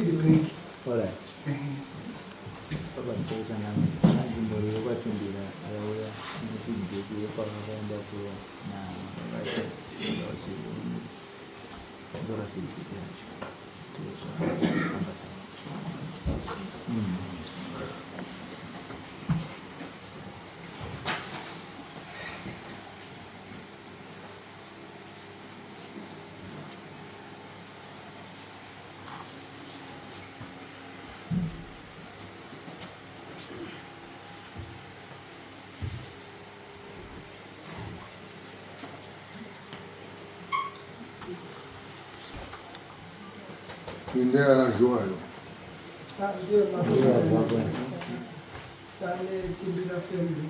feedback. Alright. Akancheka nzimbo kwatindira ayauya feedback yepakaenda kuwa na zora feedback yacho India anajua hiyo. Ndio mambo. Tale chimbira family.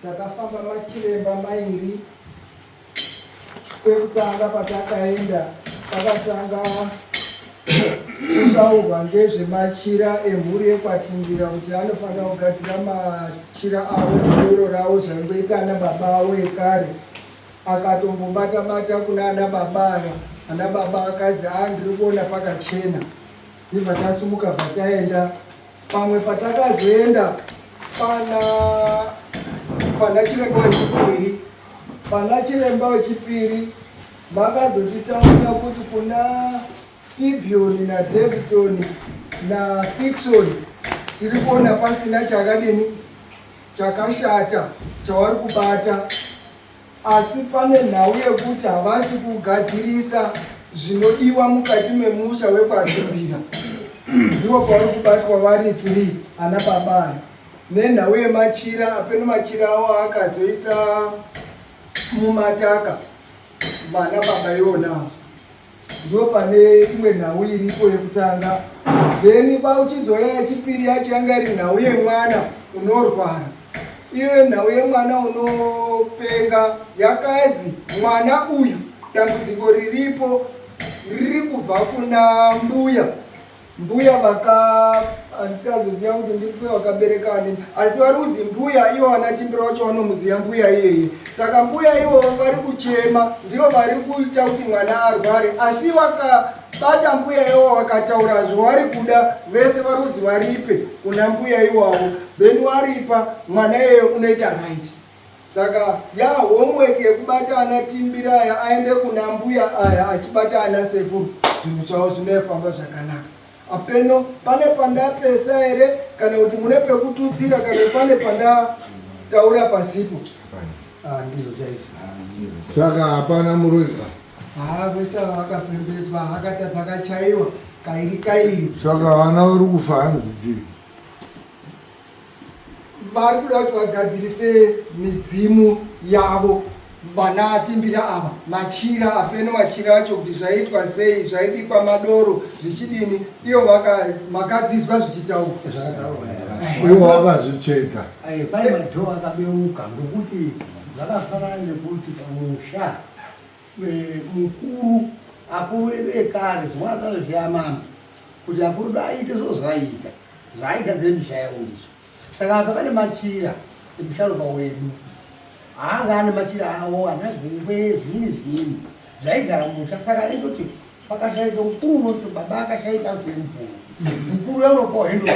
Takafamba machiremba mairi. Kwekutanga patakaenda takatanga kutaurwa ngezvemachira emhuri yekwatindira kuti anofanira kugadzira machira avo doro ravo zvaingoita ana baba avo ekare. Akatombobata-bata kuna ana baba aya, ana baba akazi ndiri kuona pakachena. Ndibva tasumuka bvataenda. Pamwe patakazoenda pana chiremba wechipiri. Pana chiremba wechipiri vakazotitaurira kuti kuna Fibion na Davison na Fiction tiri kuona pasina chakadini chakashata chavari kubata, asi pane nhau yekuti havasi kugadzirisa zvinodiwa mukati memusha wekwatimbira. Ndiwo pavari kubatwa vari 3 ana baba nenhau yemachira. Apeno machira avo akazoisa mumataka vana baba ivonawo. Ndio pane imwe nhau iripo yekutanga. Then pauchizoya yechipiri yacho yanga iri nhau yemwana unorwara. Iyo nhau yemwana unopenga yakazi mwana uyu dambudziko riripo riri kubva kuna mbuya. Mbuya handisazoziva kuti ndikuya wakabereka ani, asi vari kuzi mbuya ivo vanatimbira vacho vanomuziva mbuya iyeye. Saka mbuya ivo vari kuchema, ndivo vari kuita kuti mwana arware, asi vakabata mbuya ivo vakataura zvavari kuda, vese vari kuzi varipe kuna mbuya ivavo. Then waripa mwana iyeye unoita right. Saka homework yekubata ana timbira aya aende kuna mbuya aya achibata ana sekuru, zvinhu zvavo zvinofamba zvakanaka. Apeno pane pandapesa ere kana kuti mune pekututsira kana pane pandataura pasipo. Ndizvo chaizvo. Saka hapana murweka. Vese vakapembedzwa, hakata dzakachaiwa kairi. Saka vana vari kufa hanzi vari kuda kuti vagadzirise midzimu yavo vana atimbira ava machira. Apeno machira acho kuti zvaitwa sei, zvaibikwa madoro zvichidini, iyo makadzizwa zvichitaurwa zvakataurwa. Iwo vakazvicheka. Pai madhoo akabeuka ndokuti zvakafanana nekuti pamusha mukuru akuru edu ekare zvimwazazo zviyamama kuti akuru edu aite zvozvaita zvaaigadzire misha yavo ndizvo. Saka apa pane machira emusharuka wedu haanga ane machira avo ana zvingwe zviini zvaigara musha. Saka aitoti pakashaika mukuru unose baba akashaika semukuru, mukuru yaunopawo hendo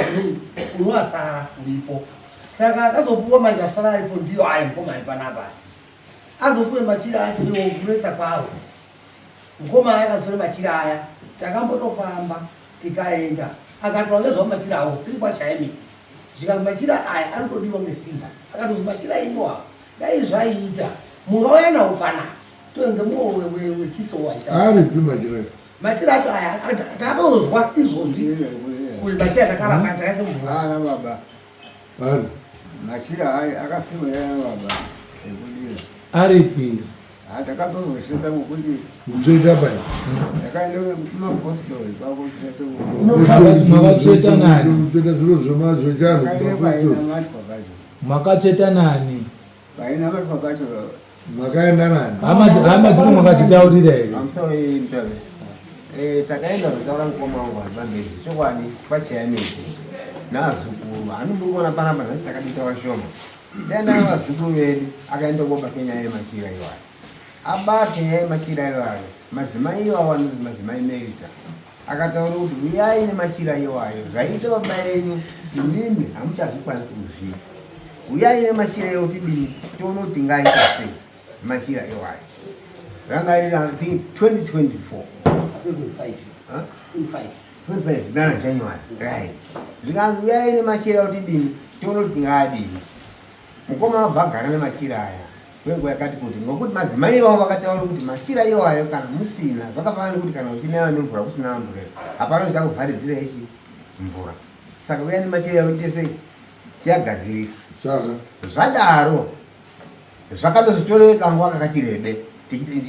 unoasara uripo. Saka akazopuwa manje asara aripo ndiyo aya mukomana panapa azopuwe machira acho iwo kunetsa kwavo. Mukomana akazore machira aya, takambotofamba tikaenda akatwa ngezva machira awo tiri kwachaemiti zvika machira aya anotodiwa ngesimba. Akati machira iwawo dai zvaita mungauya nawo panapa tonge muwe wechiso waita ari machira machira acho aya takambozwa izvozvi kuti machira takarasa takaise mvura. Ana baba ari machira aya akasimira baba ekudira aripi takatozosheta ngokuti kuzoita pai takaenda kumapostoli kwakusheta makatsveta nani? kuzoita zviro zvemazvechano Makatsveta nani? paina matwa pacho makaenda nani? Hama dziko makadzitaurira here? story mtabe. Takaenda kutaura mukoma wangu azvambezi chokwadi pachiyameti naazukuru anombona panapa nhasi takadita vashoma taenda navazukuru vedu akaenda kobata nyaya yemachira iwayo abate nyaya yemachira iwayo madzimai iwawo anozi madzimai merita akataura kuti uyai nemachira iwayo zvaita baba yenyu imimi hamuchazvikwanisi kuzviita uyai nemachira iwayo tidii tione kuti ngaita sei machira iwayo zvanga iri 2024 nana January right zvikanzi uyai nemachira kuti dini tione kuti ngadini mukoma wabva agara nemachira aya kwenguva yakati kuti ngokuti madzimai ivavo vakataura kuti machira iwayo kana musina zvakafanana kuti kana uchinaiwa nemvura kusina mvura hapana uchangovharidzira ichi mvura saka uyai nemachira iwayo tese tiyagadzirisa saka zvadaro zvakatozotoreka nguva kakati rebe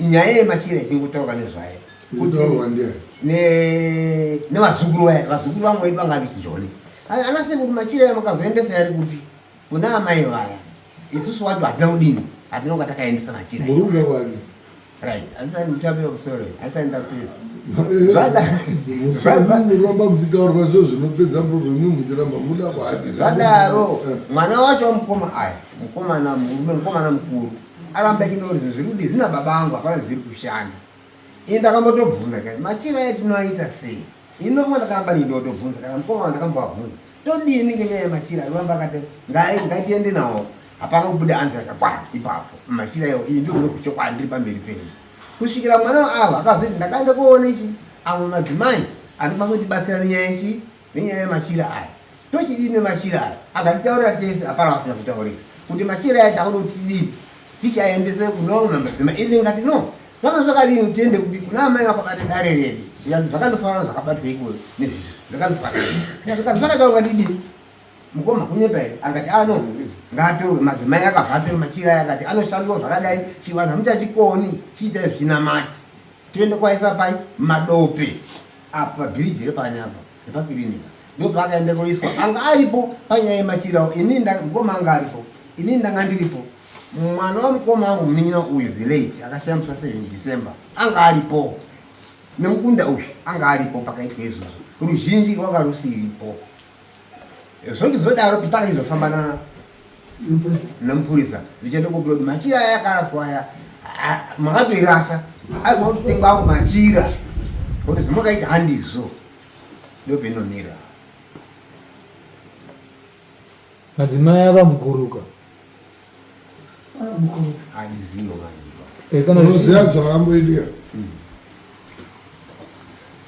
nyaya yemachira ichingotaurwa nezvayo kutaurwa ndiani nevazukuru vaya vazukuru vamwe vedu vanga vichinjoni anase kuti machira makazoendesa yari kuti kuna amai vaya isusu wacho hatina kudini hatina kunga takaendesa machira murume wani right andisani mutapira kusore andisani ndapedza muramba muchitaurwa so zvinopedza problemu muchiramba muda kwadi zvadaro mwana wacho mukoma aya mukomana murume mukomana mukuru aramba echindoti zviri kuti zvina baba angu hapana zviri kushanda ini ndakambotobvunza kai machira etinoaita sei inonga ndakaramba ndindotobvunza kana mukoma ndakambovabvunza todini ngenyaya yemachira iwamba akati ngaitiende nawo hapana kubuda anzi akakwana ipapo machira iwo iyi ndio unokuchokwadi ndiri pamberi penyu kusvikira mwana ava akazoti ndakaenda kuona ichi amwe madzimai anoba kutibatsira nenyaya ichi nenyaya yemachira aya tochidini nemachira aya akatitaurira tese hapana vasina kutaurira kuti machira aya takuda kuti tidii tichaendese kunomwe madzimai ende ngati no zvanga zvakadini tiende kuti kuna amai vakabate dare redu zvakandofanana zvakabatwa ikweyo nezvizvi zvakandofanana zvakataurwa didini mukoma kunyepa here angati ano ngatorwe madzimai akabvape machira aya akati anoshandiwa zvakadai chivanhu hamuchachikoni chiita zvinamati tiende kwaisa pai madope apa pabhiriji repanyapa repakirinika ndo paakaenda kuiswa anga aripo panyaya yemachirawo mukoma anga aripo ini ndanga ndiripo mwana wamukoma wangu munin'ina uyu the late akashambiswa 7 December anga aripo nemukunda uyu anga aripo pakaitwa izvozvo ruzhinji rwanga rusiripo zvochizodaro pitanga izofamba namupurisa zvichienda kuploti machira aya akaraswa aya makatoirasa aifanira kutengwa angu machira kuti zvimakaita handizvo ndopenomira madzimai akamukuruka hadizivo unoziva zvakamboitika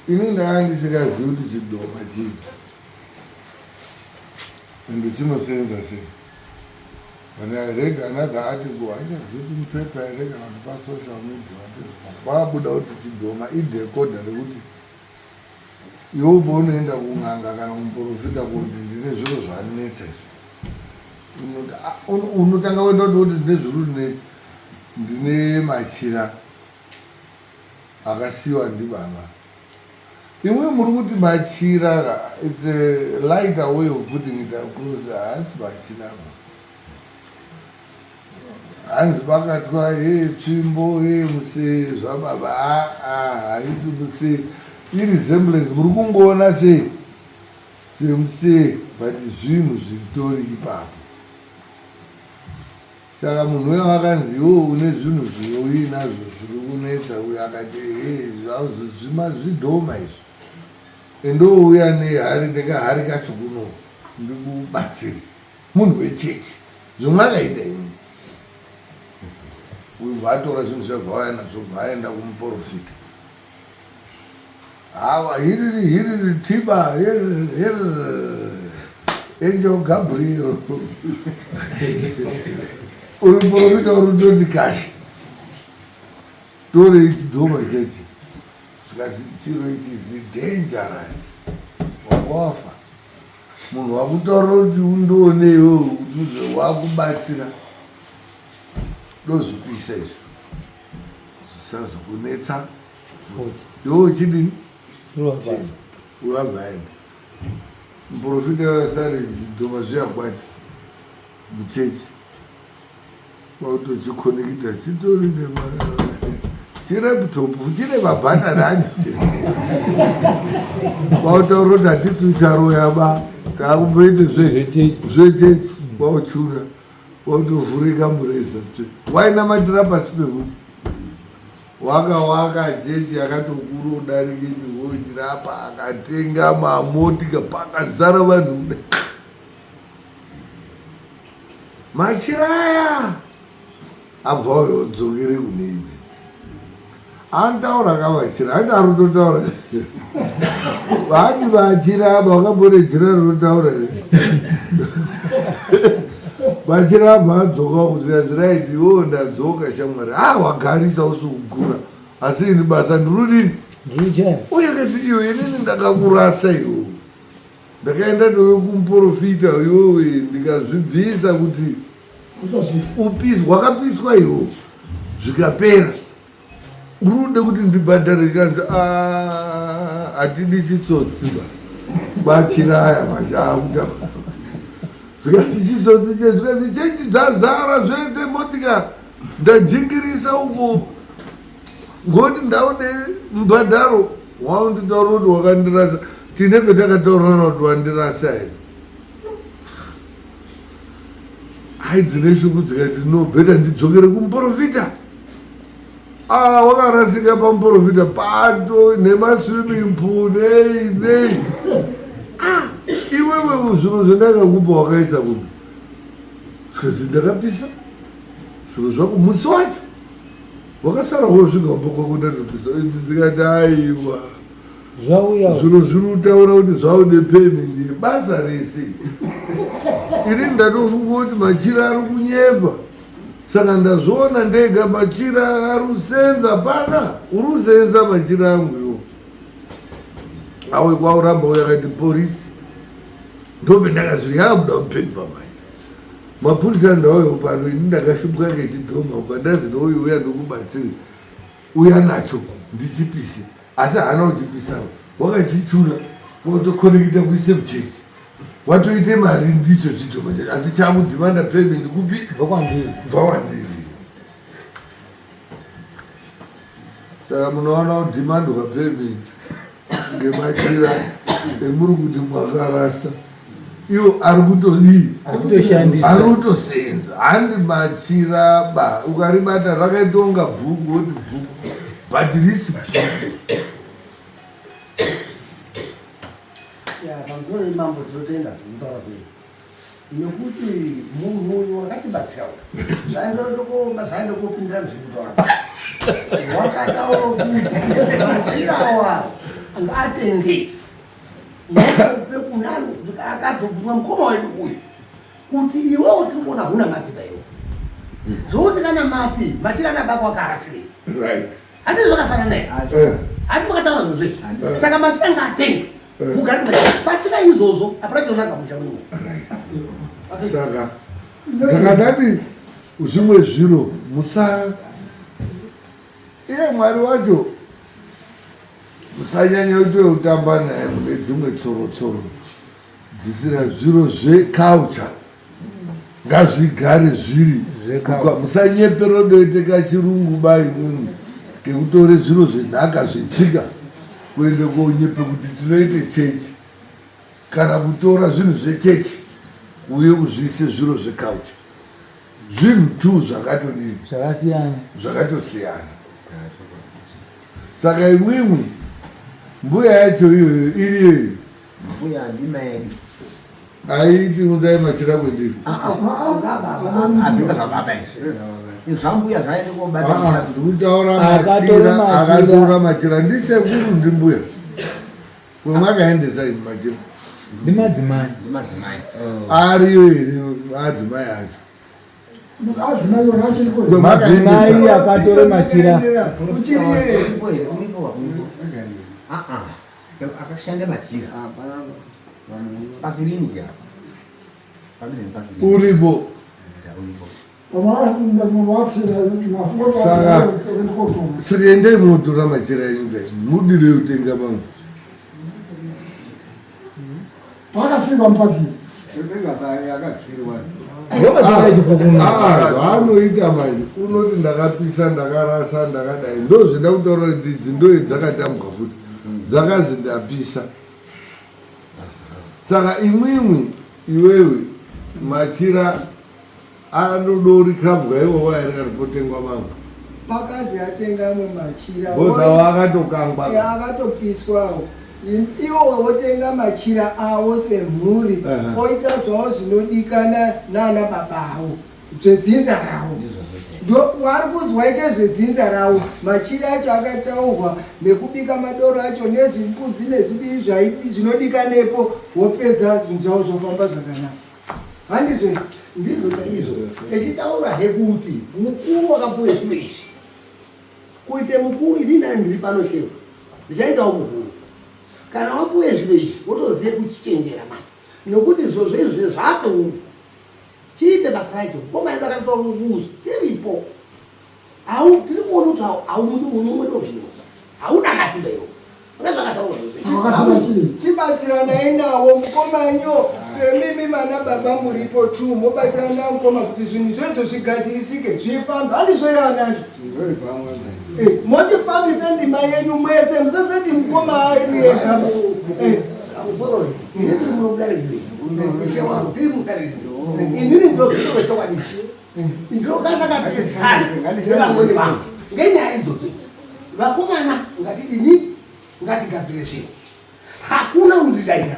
ini ndanga ndisingazivi kuti chidoma chii ende chinosenza sei kana rega another article haichazivi kuti mupepa here kana kuti pasocial media kwabuda kuti chidoma idekodha rekuti iwo paunoenda kung'anga kana kumuprofita kuti ndine zviro zvaninetsa izvi unotanga kuenda kuti ndine zviri kunetsa ndine machira akasiyiwa ndibaba imwe muri kuti machira it's a lighter way of putting it across haasi machira hanzi pakatwa tsvimbo musee zvababa haisi musee iresemblance muri kungoona sei semusee but zvinhu zvitori ipapo saka munhu uyo akanzi iwo une zvinhu zvouyi nazvo zviri kunetsa uyo akati zvidhoma izvi endouya nehari ndekahari kacho kuno ndikubatsiri munhu wechechi zvomwe akaita imwe uyu bvatora zvinhu zvevauya nazvo bvaenda kumuprofita hava hiriri tiba angel Gabriel uyu muprofita urutoni kashi tore ichidhoma chechi zvikazi chiro ichi is dangerous wakuwafa munhu wakutaurira kuti undoonewo wakubatsira ndozvikuisa izvo zvisazokunetsa iwo uchidini uwabvaenda muprofita wasare zvidhoma zviyakwati muchechi wautochikonekita chitori chireputopu chine mabhananani kwautaura kuti hatisi ucharoya ba taakumboite zvechechi kwauchura kwautovhurika mureza wainamatira pasi pemuti waka jechi akatokura udarike chihochirapa akatenga mamotika pakazara vanhu kuda machiraya abva uyodzokere kune idzidzi anotaura kamachira ati arutotaura vati machiraba wakambonejira runotaura machiraba adzoka kuziraiti iwo ndadzoka shamwari wagarisa usukugura asi ini basa ndirudini uye kati iyo inini ndakakurasa iwo ndakaenda newe kumuprofita iwowe ndikazvibvisa kuti wakapiswa iwo zvikapera urude kuti ndibhadhare kanzi hatidi chitsotsiba bachiraya machakuta zvikasi chitsotsi zvikasi chechi dzazara zvese motika ndajingirisa uko ngoti ndaune mubhadharo waunditaura kuti wakandirasa tine petakataurana kuti wandirasa here hai dzine shuku dzikati nobheta ndidzokere kumuprofita wakarasika pamuprofita pato nemaswimming pool nei iwewe zviro zvandakakupa wakaisa kuno zvikazi ndakapisa zviro zvako musi wacho wakasara wosvika umbo kwako ndatopisa dzikati aiwa zviro zviri kutaura kuti zvaude payment basa rese ini ndatofunga kuti machira ari kunyepa saka ndazviona ndega machira ari kusenza pana uri kusenza machira angu iwo awe kwauramba uyakati polisi ndobe ndakazoyabuda mupepa manje mapurisa ndauyo pano ini ndakashupwa ngechidhoma ukandazi nouyo uya ndokubatsiri uya nacho ndichipise asi haana kuchipisawo wakachichura watokonekita kuisave church watoite mari ndicho chidhoma chacho asi chamudhimanda payment kupi bva wandiri saka munoona kudhimandwa payment ngemachira emuri kuti mwakarasa iwo ari kutodii ari kutosenza handi machira ba ukaribata rakaita bhuku woti bhuku but risi pamusoro imambo tinotenda zvinotaura kwei nekuti munhu wakatibatsirawo zvaindokopindira zvekutaura wakataura kuti machirawa ngatenge nope kunano akadzobvuma mukoma wedu uyu kuti iwewo tiri kuona huna mati baiwo zvousingana mati machira anabako akarasirei handii zvakafanana here hati makataura zvozve saka machira ngaatenge mugari pasina izvozvo hapana chinonanga musha muno saka ndakadati zvimwe zviro iye mwari wacho musanyanya kutotamba naye mune dzimwe tsorotsoro dzisina zviro zveculture ngazvigare zviri musanyepero doiteka chirungu bai munhu ngekutore zviro zvenhaka zvetsika kuende konyepe kuti tinoite chechi kana kutora zvinhu zvechechi uye kuzviise zviro zveculture zvinhu tu zvakatosiyana saka imwimwi mbuya yacho iyoyo iriyoyo mbuya ndima yedu aiti unzai machira kwendiri zvambuya zvaende kobata ndikutaura akatora machira ndisekuru ndimbuya kwemwakaendesa ini machira ndimadzimai ariyo iri adzimai acho madzimai akatore machira akashanda machira pakiriniki uripo saka siriendei munotora machira enyika mudire utenga pamwe vakapfirwa mupatsi akasirwa Ndomasana chifukunga. Vanoita manje unoti ndakapisa ndakarasa ndakadai ndozvida kutaura kuti idzi ndo dzakatambuka futi dzakazi ndapisa. Saka imwimwi iwewe machira anodori kabwa iwowo ere kana potengwa mamwe pakazi atenga amwe machira bozawo akatokangwa akatopiswawo iwo wotenga machira awo semhuri oita zvawo zvinodikana nana baba awo zvedzinza rawo ndo wari kuzwa ite zvedzinza rawo machira acho akataurwa nekubika madoro acho nezvimbudzi nezvidii zvaiti zvinodikanepo wopedza zvinhu zvawo zvofamba zvakanaka handizvo ndizvo chaizvo echitaura hekuti mukuru wakapuwe zvino izvi kuite mukuru ini ndani ndiri pano sheku ndichaitawo mukuru kana wapuwe zvino izvi wotoziye kuchichenjera mani nokuti zvozvo izvo zvatouku chiite basa racho komaedu akatoa rukuzo tiripo tiri kuona kuti haumudi unomwedo zvino hauna matibeyo tibatsiranai nawo mukomanyo semimi mana baba muripo tu mobatsirana nawo mukoma kuti zvinhu zvoizvo zvigadzirisike zvifamba handizvoirava nazvo motifambise ndima yenyu mwese musasati mukoma airi ega tiri munodariri tiri mudariri inini ndozvitovetowadishi ndokandakapesana nevamweni vangu ngenyaya idzodzo vakomana ngatidini ngatigadzire zviro hakuna unodidaira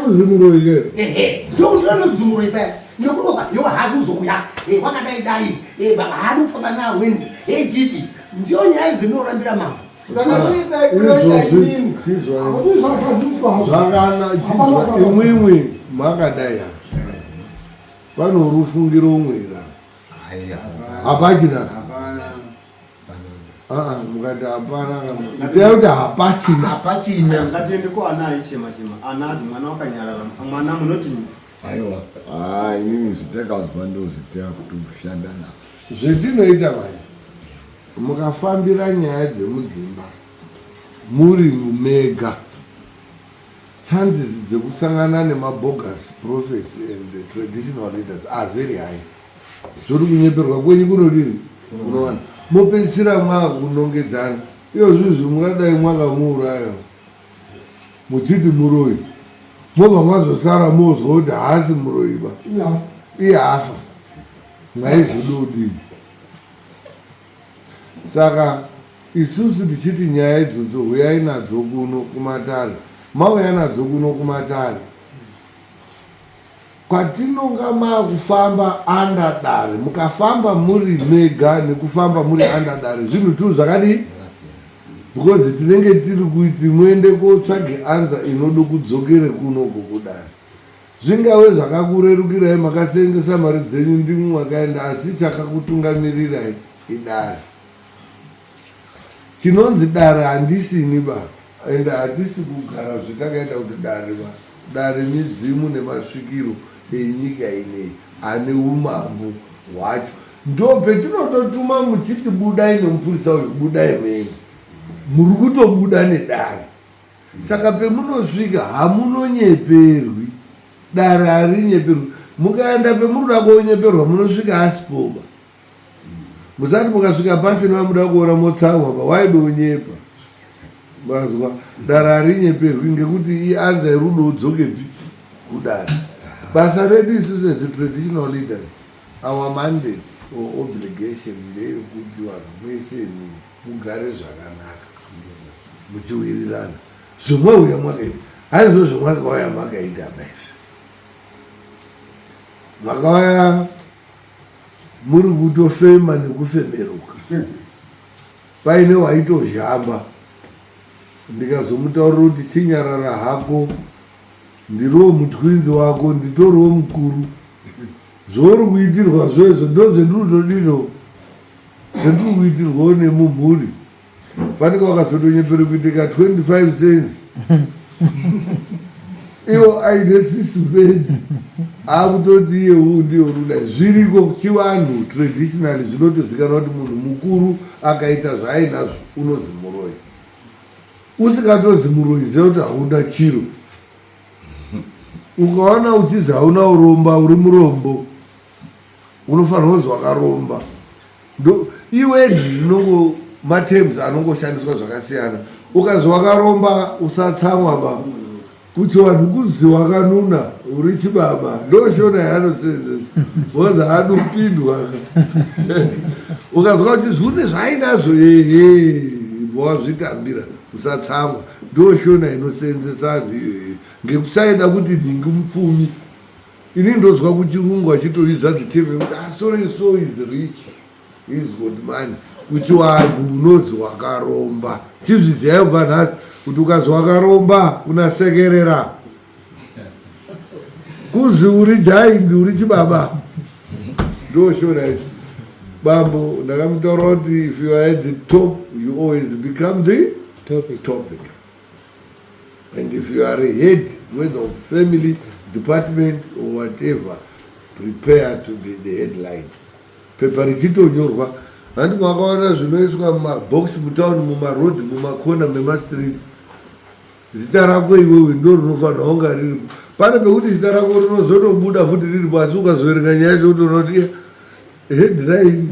uzimuroike ndozvimuroi paya nekuroba iwo hazi uzouya wakadaidai haadi kufamba neamweni jiji ndio nyaya dzinorambira mambo saka chiisai puresha imimi zvakana imwimwi makadai pano rufungiro umwera hapachina mukati hapana itai kuti hapachina ngatiende kuana aishema ana azi mwana wakanyarara mwana munoti aiwa inini zvitakazwa ndozvitaya kuti kushanda navo zvetinoita manje mukafambira nyaya dzemudzimba muri mumega chances dzekusangana nemabogus prophets and the traditional leaders are very high. Zvori kunyeperwa kwenyu kunodini unowana mopedzisira mwakunongedzana iyo zvizvi mungadai mwakamuuraya muchiti muroi mobva mwazosara mozwa kuti haasi muroiba iye afa mwaizvododini. Saka isusu tichiti nyaya idzodzo huyai nadzo kuno kumatare, mauya nadzo kuno kumatare kwatinonga maakufamba andadare, mukafamba muri mega nekufamba muri andadare zvinhu tu zvakadii, because tinenge tiri kuti muende kotsvage anza inodo kudzokere kuno kukudare. Zvingave zvakakurerukirai makaseenzesa mari dzenyu ndimwe mwakaenda, asi chakakutungamirai idare. Chinonzi dare handisini ba, ende hatisi kugara zvetakaita kuti dare ba. Dare midzimu nemasvikiro enyika inei ane umambo hwacho. Ndo petinototuma muchiti budai nomupurisa uyu budai menyu, muri kutobuda nedare. Saka pemunosvika hamunonyeperwi, dare harinyeperwi. Mukaenda pemunoda konyeperwa munosvika asipoba. Musati mukasvika pasi nevamuda kuona motsamwa pa waidonyepa. Mazwa dare harinyeperwi ngekuti ianza irudo udzokepi kudare. Basa redu isusu as traditional leaders, our mandate or obligation ndeyekuti vanhu mwese mugare zvakanaka muchiwirirana. Zvomwauya mwakaita haizvo zvomwakauya makaita bai, mwakauya muri kutofema nekufemeruka. Paine waitozhamba ndikazomutaurira kuti chinyarara hako, ndiriwo mutwinzi wako, nditoriwo mukuru. Zvouri kuitirwa zvoizvo ndo zvendinotodino zvendiri kuitirwawo nemumhuri. Fanika wakazotonyepere kuitika 25 cents iwo aine sisu bedzi akutoti iye huu ndiyo rudai. Zviriko chivanhu traditionally zvinotozikanwa kuti munhu mukuru akaita zvaainazvo unozi muroi. Usikatozi muroi zekuti hauna chiro. ukaona uchizi hauna uromba uri murombo unofanira kuzi wakaromba. Ndo iwe zvinongo matems anongoshandiswa zvakasiyana. Ukazi wakaromba usatsamwa ba kuti vanhu kuzi wakanuna uri chibaba ndoshona yaanoseenzesa woza anopindwa. Ukazwa kuti zvune zvainazvo wazvitambira usatsamwa ndoshona inoseenzesa anhu ngekusaida kuti ndingi mupfumi. Ini ndozwa kuchirungu achitoridza ziteve kuti so is rich, is good money, kuti wanhu unozi wakaromba. Chizviziva kubva nhasi kuti ukazi wakaromba unasekerera. Kuzi uri jaindi uri chibaba ndoshona ichi. Bambo ndakamutaura kuti if you are at the top you always become the topic. And if you are a head, whether of family, department or whatever, prepare to be the headline. Pepa richitonyorwa handi mwakaona zvinoiswa mumabox mutauni, mumarodhi, mumakona memastreets. Zita rako iwewe ndo rinofanira kunga riripo. Pane pekuti zita rako rinozotobuda futi riripo asi ukazoerenga nyaya yacho utonoti headline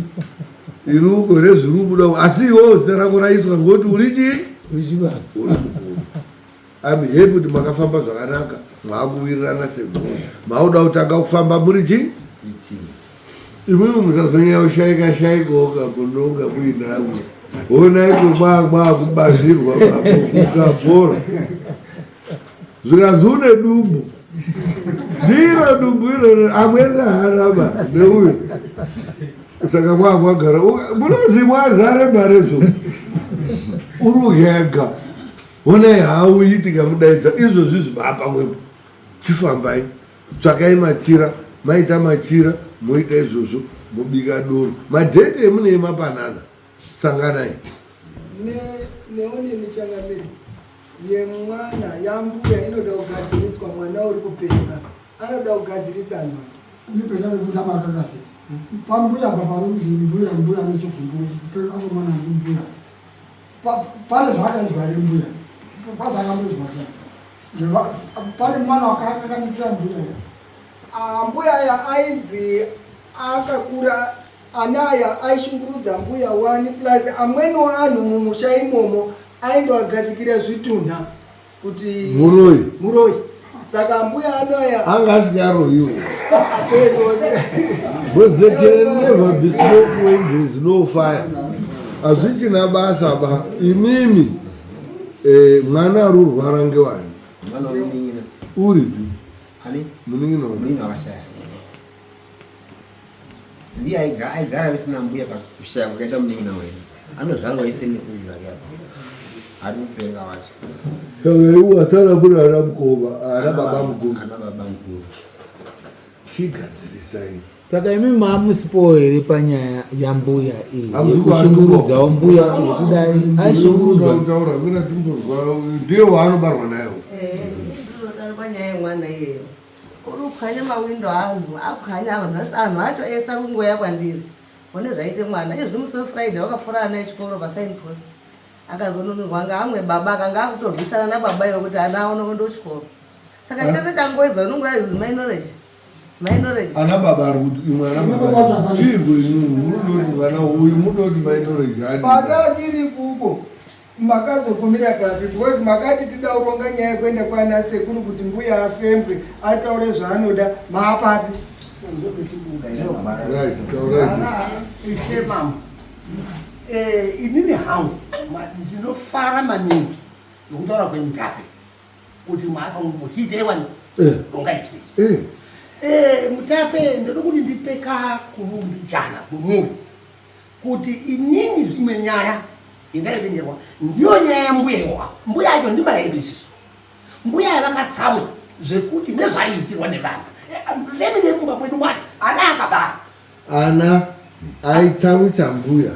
iri uko rezviri kubuda asi iwewe zita rako raiswa ngoti uri chii? I'm happy kuti makafamba zvakanaka, mwakuwirirana semhuri. Mauda kutanga kufamba muri chii? Imweni musazonyanya kushaika ukakundonga muinawe. Ona iko mwakubazirwa ukapora. Zvikazune dumbu. Zira dumbu iro amweza haraba neuyo. Saka mwagara. Munozi mwazare marezo. Uruhega. Ona hauitika mudaidza izvo zvizvibapa mwepo. Chifambai. Tsvakai machira, maita machira, moita izvozvo, mobika doro. Madhete emune mapanana. Sanganai. Neone nichangamiri yemwana yambuya inoda kugadziriswa, mwana uri kupenga anoda kugadzirisana. Nipenda kuvuta makakasi. Pambuya paparuzi mbuya nechigumbu kupenga mwana mbuya. Pale zvakaizwa mbuya. Pazakamuzwa sana. Pale mwana wakakanisira mbuya. Mbuya aya aizi akakura anaya aishungurudza mbuya 1 plus amweni wanhu mumusha imomo aindogadzikira zvitunha kuti muroi. Saka mbuya anaya anga asikaroyiwa. Because there can never be smoke when there is no fire. Azvichina basa ba imimi mwana ari urwara ngewani? Mwana unin'ina. Uripi? Ani? Munin'ina wakashaya. Ndiye aigara visina mbuya pakushaya kwakaita munin'ina wenu. Anozvarwa isini kuzvari apa. Ari kupenga wacho. Iwo asana kuri ana mukoma, ana baba mukuru. Ana baba mukuru. Chigadzirisai. Saka imi mamusipo here panyaya yambuya iyi yekushungurudzawo mbuya wekudai aishungurudzwa. Taura mina timbozwa ndiye waanobarwa nayo. Ndinodaro panyaya yemwana iyeyo. Uri kukhanya mawindo anhu akukhanya anhu acho ese akungoya kwandiri. One zvaite mwana izvi musi Friday wakafura ana echikoro paSignpost. Akazononurwa ngamwe baba akanga akutorwisana nababa iyo kuti ana aone kuenda kuchikoro. Saka chese changoedza unongoyazi minority. Ana baba ari kuti imwe ana baba chirwe munoti vana uyu munoti minority hadi. Bata tiri kuko makazokumira papi because makati tida kuronga nyaya yekuenda kwana sekuru kuti mbuya afembwe ataure zvaanoda maapapi. Right, taura. Ishema. Inini hangu ndinofara maningi nokutaura kweMutape kuti mwakamuhitewa ungaitwe. Mutape ndoda kuti ndipeka kurumbidzana kwemuri kuti inini imwe nyaya ingaivengerwa ndiyo nyaya yambuya. Mbuya acho ndimaebisiso. Mbuya vakatsamwa zvekuti nezvaiitirwa nevana. Femine kumba kwedu mwati ana akabara. Ana aitsamwisa mbuya.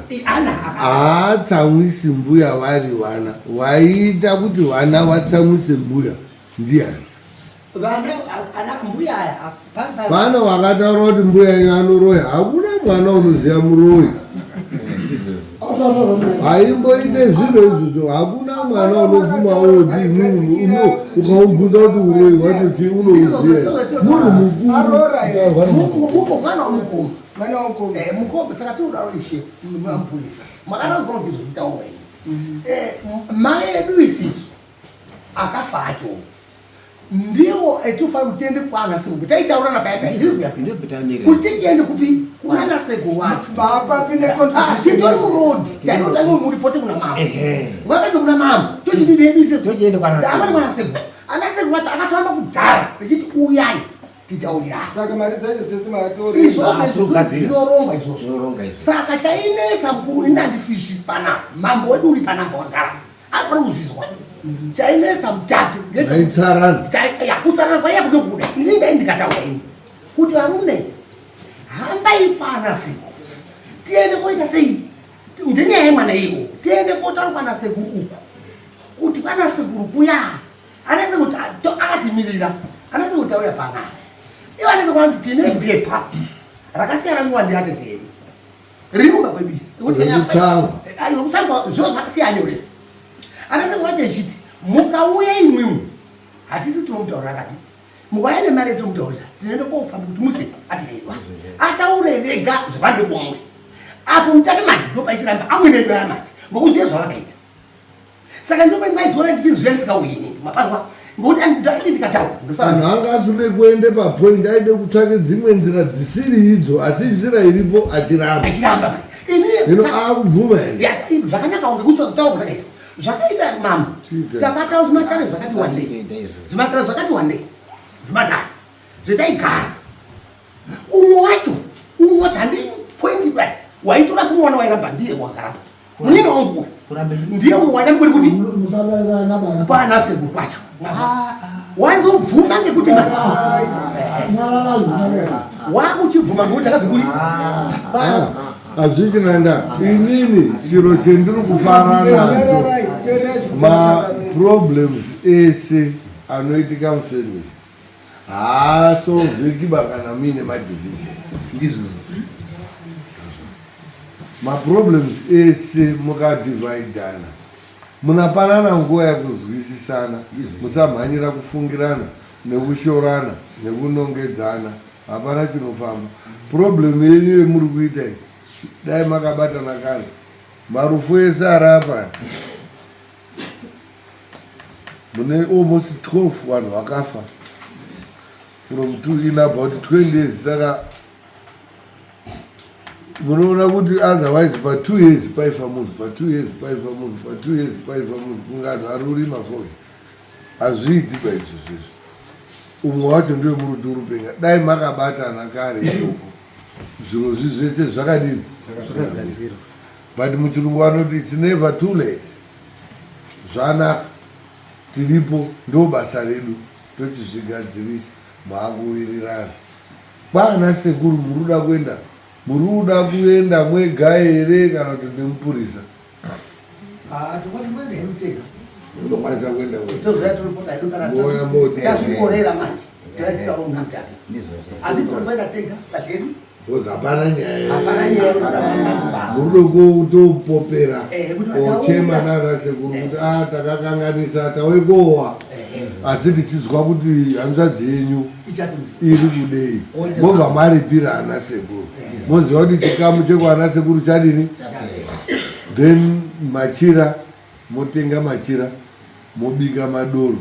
Haatsamwisi mbuya vari vana. Waiita kuti vana vatsamwise mbuya ndiani? Vana vakataura kuti mbuya anoroya, hakuna mwana unoziva muroyi. haimboite zviro izvozvo. Hakuna mwana unofuma oti imwimwi ukaubvunza kuti uroi watoti unouziya munhu mukuru mwana wamukuru mukombe saka tiudaro ishe mapurisa makatazikona kuzozvitaura mai edu isisu akafa acho ndiwo etofanira kutende kwana sekuru taitaurana payapaya kuti tiende kupi kunana sekuru wacho chitori murodzi tainotange muripote kuna mama mwapedza kuna mama tochidini edu isisu taamani mwana sekuru ana sekuru wacho akatoamba kudhara vechiti uyai titaurira saka mari dzacho dzese matori izvozvinorongwa izvozvo saka chainesa mukuru inandifishi panapa mambo wedu uri panapa wagara afana kuzvizwa chainesa mutatu kutsarana kwaiya kunokuda ini ndai ndikataura ini kuti varume hambai kwana sekuru tiende koita sei ndenyaya yemwana iwo tiende kotaura kwana sekuru uku kuti kwana sekuru kuya ana sekuru akatimirira ana sekuru tauya panapa iwo ana sekuru anti tine bepa rakasiyana niwandiyate tenu rirumba kwedu kusangwa zviro zvakasiyanyoresa ana sekuru ati chiti mukauya imwimu hatisi tinomutaurira kadi mukauya nemari yetomutaurira tinoende kofamba kuti muse atirewa ataure vega zvavande komwe apo mutame mati ndopaichiramba amweneyo yamati ngokuziye zvavakaita saka ndopaimaizona nditizviya ndisingauyini mapazwa ngokuti andidi ndikataura anhu anga asode kuende papoint aide kutsvake dzimwe nzira dzisiri idzo asi nzira iripo achiramba ino akubvuma here zvakanaka ngekutaura kudakaita zvakaita mama takataura zvimatare zvakati wandei zvimatare zvakati wandei zvimatare zvetaigara umwe wacho umwe wati handii poindi kudai waitora kumwana wairamba ndiye wagarapo munini wanguwe ndiye waida mberi kuti pana sekuru kwacho waizobvuma ngekuti wakuchibvuma ngekuti akazvekuri hazvichinanda inini chiro chendiri kufanana nacho maproblems ese anoitika museni haasovhekiba kana muine madivisions ndizvo maproblems ese mukadhivaidhana munapanana nguva yakuzwisisana musamhanyira kufungirana nekushorana nekunongedzana hapana chinofamba problem yenyu yemuri kuita dai makabatana kare marufu ese arapa mune almost 12 vanhu vakafa from in about 20 years saka munoona kuti otherwise pa 2 years paifa munhu pa 2 years paifa munhu pa 2 years paifa munhu kunganhu arurima foyi hazviitika izvo zvizvo umwe wacho ndiwe muruti urupenga dai makabatana kare idoko zviro zvizvese zvakadini but muchirungu vanoti it's never too late zvanaka tiripo ndo basa redu tochizvigadzirisa maakuwirirana kwana sekuru muruda kuenda muruda kuenda mwega here kana kuti ndimupurisa unokwanisa kuenda moya motazvikorera manje taitaunamtaka asi tinoenda tega pachedu kozi hapana nyaya murudo kutopopera ochema nana sekuru kuti takakanganisa tawekowa asi tichizwa kuti hanzvadzi yenyu iri kudei mobva maripira ana sekuru moziva kuti chikamu chekwana sekuru chadini then machira motenga machira mobika madoro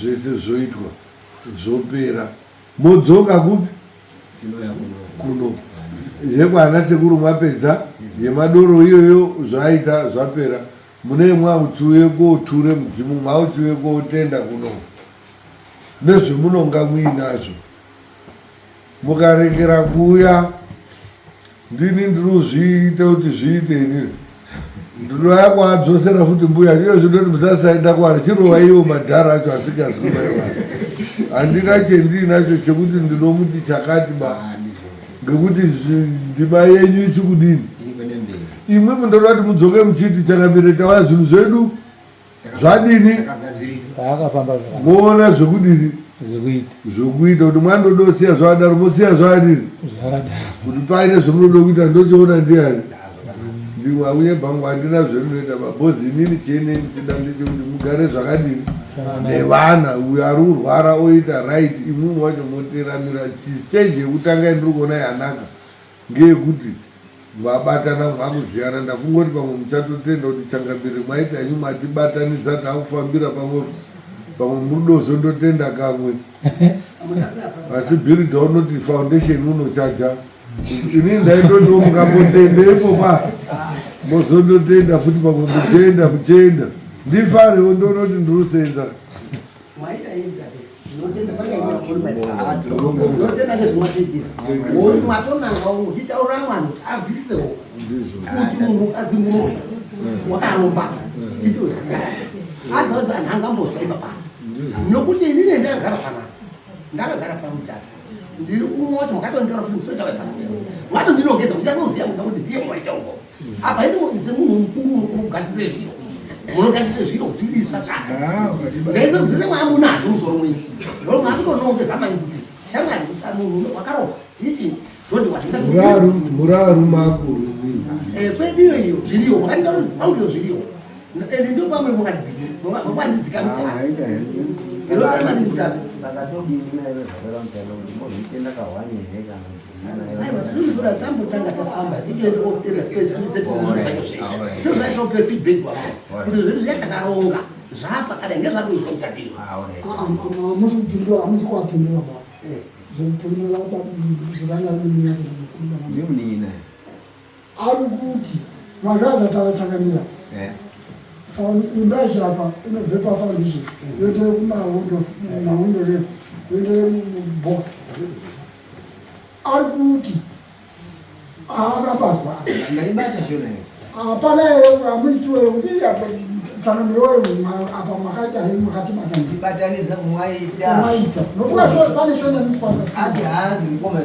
zvese zvoitwa zvopera modzoka kupi kuno yekwana sekuru mwapedza yemadoro iyoyo zvaita zvapera mune mwautsiuye koture mudzimu mwautsiuye kotenda kuno nezvemunonga muinazvo mukarekera kuuya ndini ndirozviita kuti zviite inini ndinoya kwaadzosera futi mbuya iyo zvinoti musasaenda kwari chirova iwo madhara acho asikazivaiwa handina chendinacho chekuti ndinomuti chakati ngekuti ndima yenyu ichikudini imwe mundoda kuti mudzoke muchiti chakambireta waya zvinhu zvedu zvadini moona zvekudini zvokuita kuti mwandodosiya zvakadaro mosiya zvakadini kuti paine zvemunoda kuita ndochiona ndiani ndimwe auye bhangu handina zvemunoita mabhozi inini chieneni chida ndechekuti mugare zvakadini nevana uyo ari kurwara oita right imwimwe wacho moteramira chisiteji yekutanga indiri kuona yanaka ngeyekuti vabatana mwakuziyana ndafunga kuti pamwe muchatotenda kuti changambiri mwaita inyu matibatanidza taakufambira pamwe mudozondotenda kamwe asi bhirida unoti foundation unochaja inini ndaitotiwo mungambotendeipo pa mozondotenda futi pamwe muchenda ndifarewo ndonoti ndirusenza matonanga uchitaura mwana azwisisewo kuti munhu azimuroya wakaromba chitoziya azozi anhu angambozwa ipapa nokuti inini ndakagara panapa ndakagara pamutata ndiri kumwe wacho makatondiora kuti musotawaifana matondinongedza kuchasoziya muda kuti ndiye mwaita uko apa inoise munhu mukuru unogadzise zviro munogadzise zviro zvirisa zvaka ndaizozise mwamunazvo musoro mwenyu ndo mwakutonongeza manyi kuti shangani kusanunu wakaroba tichi zvondi muraru makuru kwediyo iyo zviriyo mwakandaura kuti mauyo zviriyo ende ndo pamwe mwakandidzikamisa aiwa tambotanga tafamba tichiende kokutera tozaitope feedback wako kuti zvedu zvatakaronga zvapa kana ngezvakuizwa mutadirwa hamusi kupindura hamusi kuwapindura ba zvekupindura zvikanyari nemunin'ina ari kuti mazvaza tavachangamira imba shapa inobve pafoundation yoende kumawindo lefu yoende mubox ari kuti aakapazwa ndaibata zvona hapana hamuitiwe kuti tsanamiroyo apa makaita hei makati batanidza mwaita nokuti pane shona ati hazi mukoma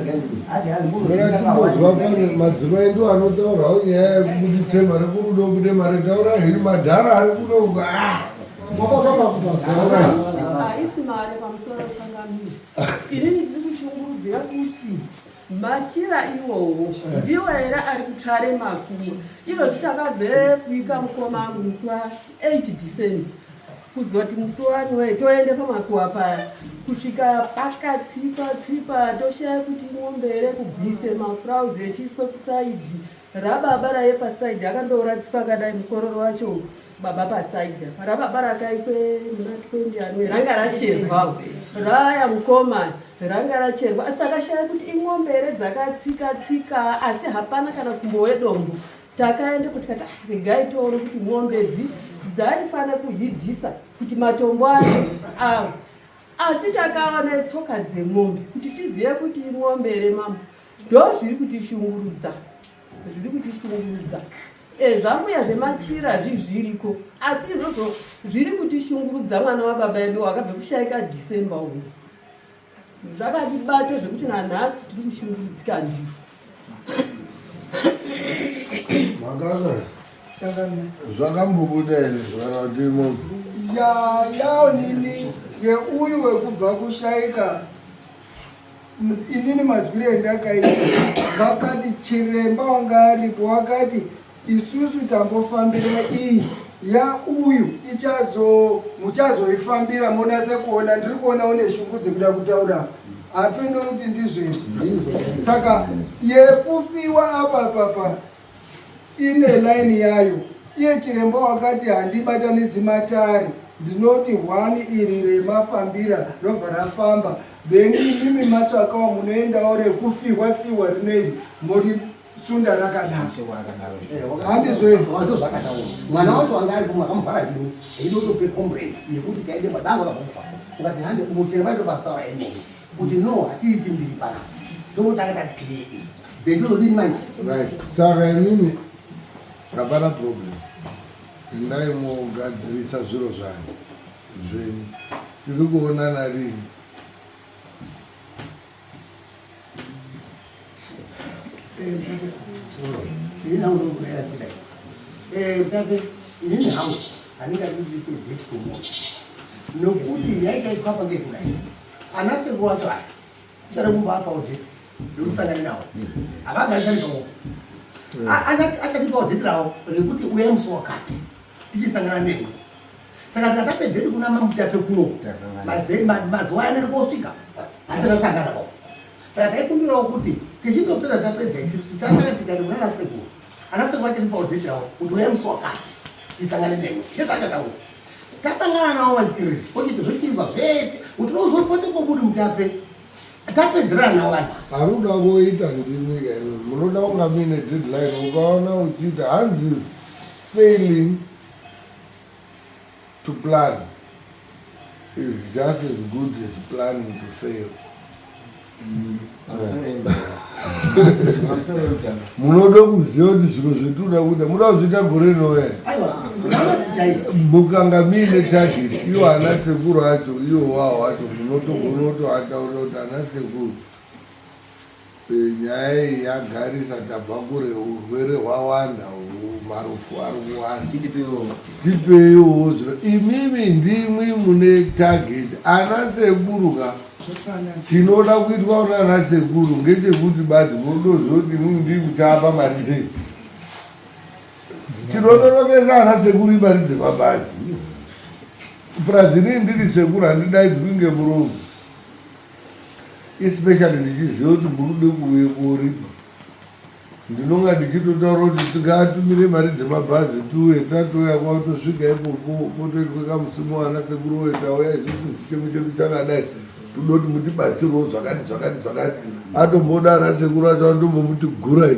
tozwa pane madzimai ndo anotaurawo nyaya yekubuditse mari kurudo bude mari taura heri madhara ari kudo haisi mari pamusoro changamiri inini ndiri kuchungurudzira kuti machira iwowo ndiwo here ari kutsvare makuru izvozvi takabve kuika mukoma angu musi wa8 December kuzoti musi waniwe toende pamakuwa paya kusvika pakatsipa toshaya kuti imombere kubvise mafurauzi echiiswe kusaidhi rababa raye pasaidhi akandoratsipa kadai mukororo wacho baba pasaidhi rababa rakaikwe muna 20 anwe ranga racherwa raya mukomani ranga racherwa asi takashaya kuti imombere dzakatsika asi hapana kana kumbowe dombo takaende kuti kati regai toone kuti mwombedzi dzaifanira kuhidhisa kuti matombo awo asi takaona tsoka dzemombe kuti tizive kuti imombere mama ndo zviri kutishungurudza zvambuya zvemachira zviriko asi izvozvo zviri kutishungurudza mwana wababa edu wakabve kushayika December uyu zvakatibate zvekuti nanhasi tiri kushungurudzika ndizvo makaka zvakambobuda here zvakana kuti imomo yaonini yeuyu wekubva kushayika inini mazwire endakaita vakati chiremba wanga aripo wakati isusu tambofambira iyi yauyu muchazoifambira monatse kuona ndiri kuona une shungu dzekuda kutaura hapeno kuti ndizveri saka yekufiwa apa papa ine laini yayo iye chiremba wakati handibatanidzi matare ndinoti 1 iri remafambira robva rafamba then imimi matsvakawo munoendawo rekufiwa rinoiri muri sunda rakadaro handizvezvazvakataura mwana wacho wanga ari kumwe akamuvhara dini eidotope complaint yekuti taide madango akakufa ukati hande muchiremba ndopasitaura emene kuti no hatiiti mbiri panapa totanga tati kiredi bendizodini manje saka inini hapana problem indai mogadzirisa zviro zvanyu zvenyu tiri kuonana rini inini hangu handingazizipe date kumoto nokuti yaitaikapa ngekudai ana sekuru wacho aya uchada kumbapawo date yokusangana nawo havagarisani pamoko achatipawo dheti rawo rekuti uya musi wakati tichisangana nemwe. Saka takape dheti kuna mamutape kuno mazuva ane rikosvika hatina sanganawo. Saka taikumbirawo kuti tichindopedza tapedza isusu tichanga tikati kuna anasekuru. Anasekuru achatipawo dheti rawo kuti uya musi wakati tisangane nemwe. Ndezvachataura. Tasangana nawo vachikiriri ochiti zvochirizwa zvese kuti uzopotepo muri mutape tapedzerana nawo vanhu. Haruda kuita ndinyika ino munoda kunga muine deadline ukaona uchiita hanzi failing to plan is just as good as planning to fail. Munoda kuziva kuti zviro zvetuda kuita munoda kuzviita gore rinouya mukanga muine target iwo ana sekuru acho iwo wawo wacho munotoataura kuti ana sekuru nyaya iyi yagarisa tabva kure urwere hwawanda marufu ari kuwanda tipeiwo zviro imimi ndimwi mune target ana sekuru ka chinoda kuitwa kuna ana sekuru ngechekuti bati munodozoti imimi ndiri kuchapa mari dzei chinodorokesa ana sekuru imari dzemabhazi brazil ndiri sekuru handidaidzwi ngemuromo especially ndichiziva kuti murude kuuye koripa ndinonga ndichitotaura kuti tingatumire mari dzemabhazi tuye tatoya kwatosvika ipopo potoitwe kamusimu wana sekuru wetauya isusu chitemu chedu chakadai tudoti mutibatsirwo zvakati atomboda ana sekuru acho anotombomuti gurai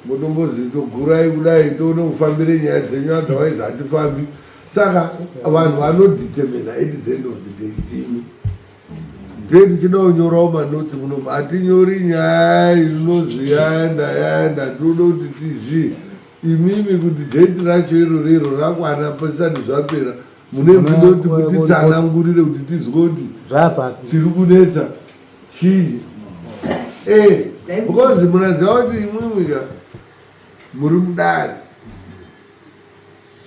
motombozito gurai kudai toone kufambire nyaya dzenyu otherwise hatifambi. Saka vanhu vanodetermina at the end of the day timi ndichida kunyorawo manotsi muno hatinyori nyaya inonzi yaenda toda kuti tizvi imimi kuti dheti racho irorero rakwana pasati zvapera mune mvinoti kutitsanangurire kuti tizwe kuti tiri kunetsa chii because munaziva kuti imwimwika muri mudare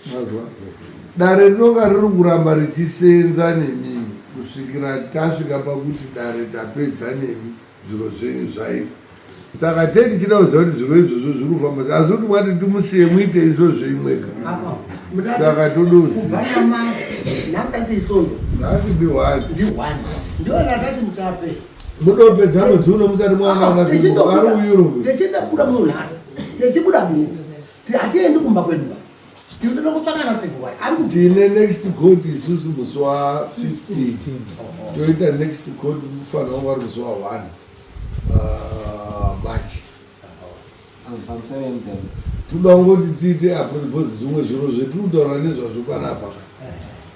mazwa dare rinonga riri kuramba richisenza nemimi kusvikira tasvika pakuti dare tapedza nemi zviro zvenyu zvaita. Saka tichida kuziva kuti zviro izvozvo zviri kufamba asi kuti mwati timusiye muite izvozvo imwega. Saka todoziva nhasi ndiwani ndiona kati mutape munopedza mwedzi uno musati mwaona ari ueurope tichidabuda munhu nhasi tichibuda munhu hatiendi kumba kwedu tinotoda kutsvakana sekuwai tine next court isusu musi wa15 toita next court kufanira kunga uri musi wa1 March. Toda kungoti tiite apropos zvimwe zviro zvetiri kutaura nezvazvo panapa.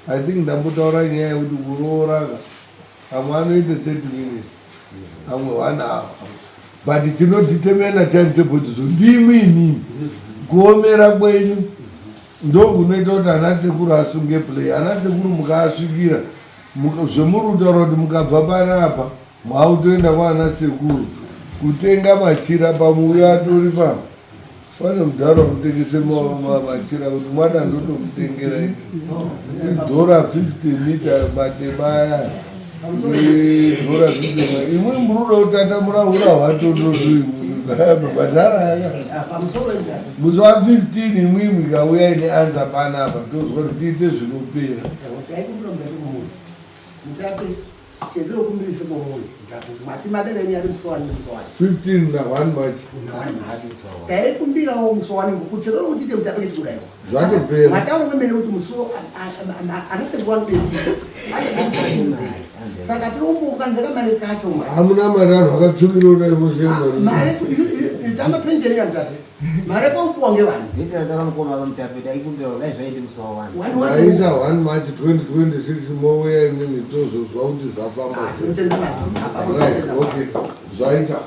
I think ndambotaura nyaya yekuti kurooraka amwe anoite 30 minutes amwe 1 hour but tinodetermina timetable tizo ndimwini kuomera kwenyu ndokunoita kuti ana sekuru asunge play. Ana sekuru mukaasvikira zvomuri kutaura kuti mukabva panapa mwautoenda kwaana sekuru kutenga machira pamuya atori pano pane mudharo kutengese machira kuti mwada ndotokutengera $50 mita matebaya $50 imwe muruda kutata muraura hwatododoi mabhadhara yaka musi wa15 imwimwi ikauya ine anza panapa tozwa kuti tiite zvinopera chezvirokumbirise mumoyo mati madereni ari musowani 15 na 1 March taikumbirawo musowani ngokuti chero uchite mutape chikudaiwa zvandopera matauro memene kuti muso anasekuru anobeiti saka tinombokanzeka mari kacho hamuna mari anhu akatsvukira kudai mari tamba penjeni yamutape mari kaupuwa ngevanhu aisa 1 March 2026 mouya imimi tozozwa kuti zvafamba sei. Right, okay, zvaita.